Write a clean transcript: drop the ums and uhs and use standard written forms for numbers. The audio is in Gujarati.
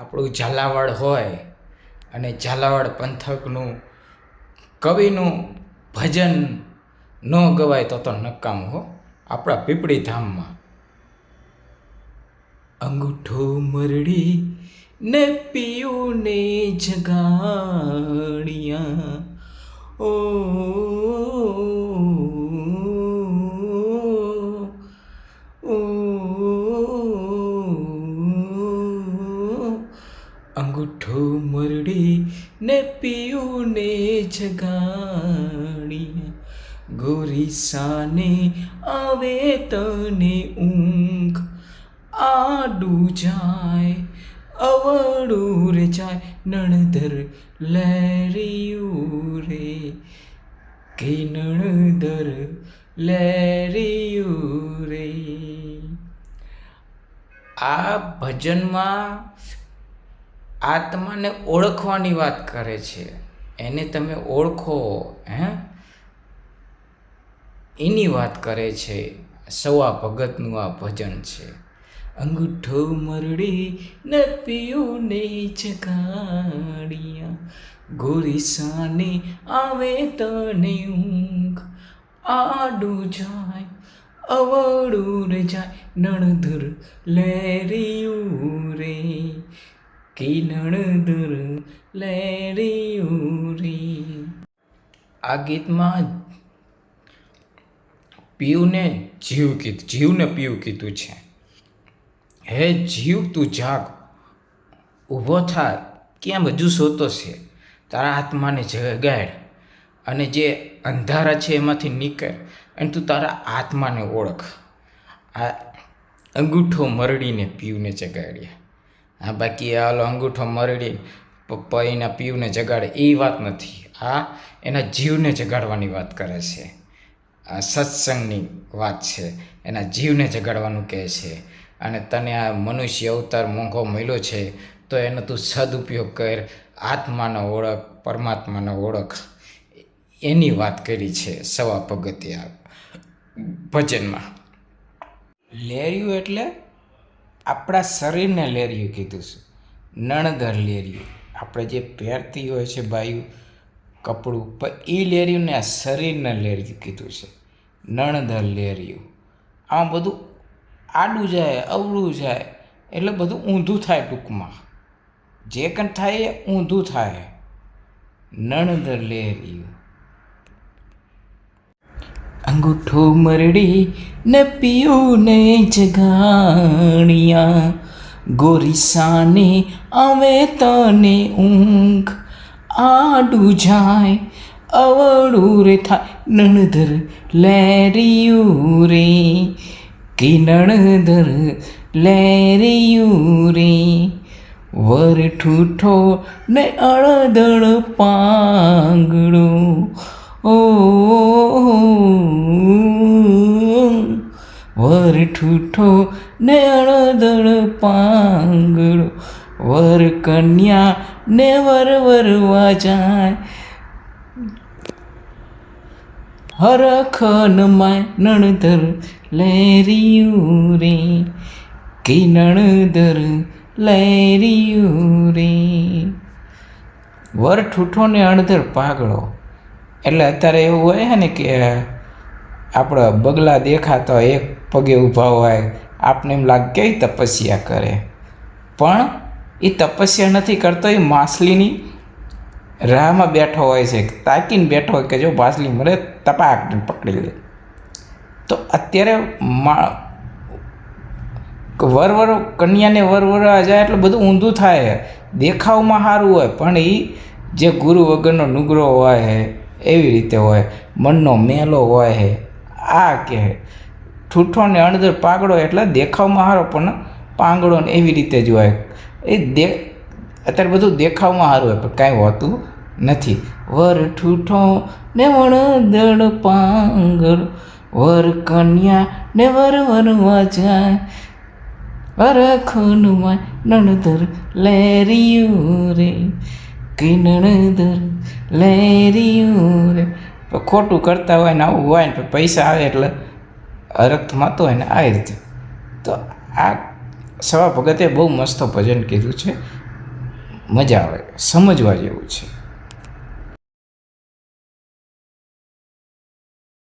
આપણું ઝાલાવાડ હોય અને ઝાલાવાડ પંથકનું કવિનું ભજન ન ગવાય તો નકામ હો. આપણા પીપળી ધામમાં અંગૂઠો મરડી ને પીયું ને જગાડિયા ઓ અંગૂઠો મરડી ને પીયું ને જગાડિયા ગોરી સાને આવે તને ઊંઘ આડું જાય અવળું રે જાય નણધર લેરિયું રે કે નણધર લેરિયું રે. આ ભજનમાં આત્માને ઓળખવાની વાત કરે છે. એને તમે ઓળખો એની વાત કરે છે. સવા ભગતનું આ ભજન છે. અંગૂઠો મરડી ને પીયું ને જગાડિયા ગોરી સાને આવે તને ઊંઘ આડું જાય અવળું રે જાય નણધર લેરિયું રે કે નણધર લેરિયું રે. આ ગીતમાં પીયુને જીવ કીધું, જીવને પીયું કીધું છે. હે જીવ, તું જાગ, ઊભો થા, ક્યાં બધું સોતો છે, તારા આત્માને જગાડ અને જે અંધારા છે એમાંથી નીકળ અને તું તારા આત્માને ઓળખ. આ અંગૂઠો મરડીને પીયુને જગાડ્યા. હા, બાકી હાલો અંગૂઠો મરડી પપ્પાઈના પીયુને જગાડે એ વાત નથી. આ એના જીવને જગાડવાની વાત કરે છે. આ સત્સંગની વાત છે. એના જીવને જગાડવાનું કહે છે. અને તને આ મનુષ્ય અવતાર મોંઘો મળ્યો છે તો એનો તું સદુપયોગ કર, આત્માનો ઓળખ, પરમાત્માનો ઓળખ, એની વાત કરી છે સવા ભગતે આ ભજનમાં. લેરિયું એટલે આપણા શરીરને લેરિયું કીધું છે. નણધર લેરિયું આપણે જે પહેરતી હોય છે બાયું કપડું, પણ એ લેરિયું ને આ શરીરને લેરિયું કીધું છે. નણધર લેરિયું. આમ બધું આડું જાય અવળું જાય એટલે બધું ઊંધું થાય. ટૂંકમાં જે કંઈ થાય એ ઊંધું થાય. નણધર લેરિયું. અંગૂઠો મરડી ને પીયું ને જગાડિયા ગોરી સાને આવે તને ઊંઘ આડું જાય અવળું રે થાય નણધર લેરિયું રે કે નણધર લેરિયું રે. વર ઠૂઠો ને અળદળ પાંગડો ઓ વર ઠૂઠો ને અળદળ પાંગડો વર કન્યા ને વરવા જાય હરખનમાં નણધર લેરિયું રે કે નણધર લેરિયું રે. વર ઠૂઠો ને અણધર પાગડો એટલે અત્યારે એવું હોય ને કે આપણે બગલા દેખાતા હોય, એક પગે ઊભા હોય, આપને એમ લાગે કેવી તપસ્યા કરે, પણ એ તપસ્યા નથી કરતો, એ માછલીની રાહમાં બેઠો હોય છે, તાકીને બેઠો હોય કે જો માછલી મળે તપાક પકડી લે. તો અત્યારે વર કન્યાને વરવરવા જાય એટલે બધું ઊંધું થાય. દેખાવમાં સારું હોય પણ એ જે ગુરુ વગરનો નુગરો હોય છે એવી રીતે હોય, મનનો મેલો હોય છે. આ કે ઠૂઠો ને અણધર પાગડો એટલે દેખાવમાં સારો પણ પાંગડો ને એવી રીતે જ હોય. એ અત્યારે બધું દેખાવમાં સારું હોય પણ કાંઈ હોતું નથી. વર ઠૂઠો ને અણધર પાંગડો વર કન્યા ને વરવા જાય હરખનમાં નણધર લેરિયું રે કે નણધર લેરિયું રે. ખોટું કરતા હોય ને આવું હોય ને પૈસા આવે એટલે હરખ થતો હોય ને આ રીતે. તો આ સવા ભગતે બહુ મસ્ત ભજન કીધું છે. મજા આવે, સમજવા જેવું છે.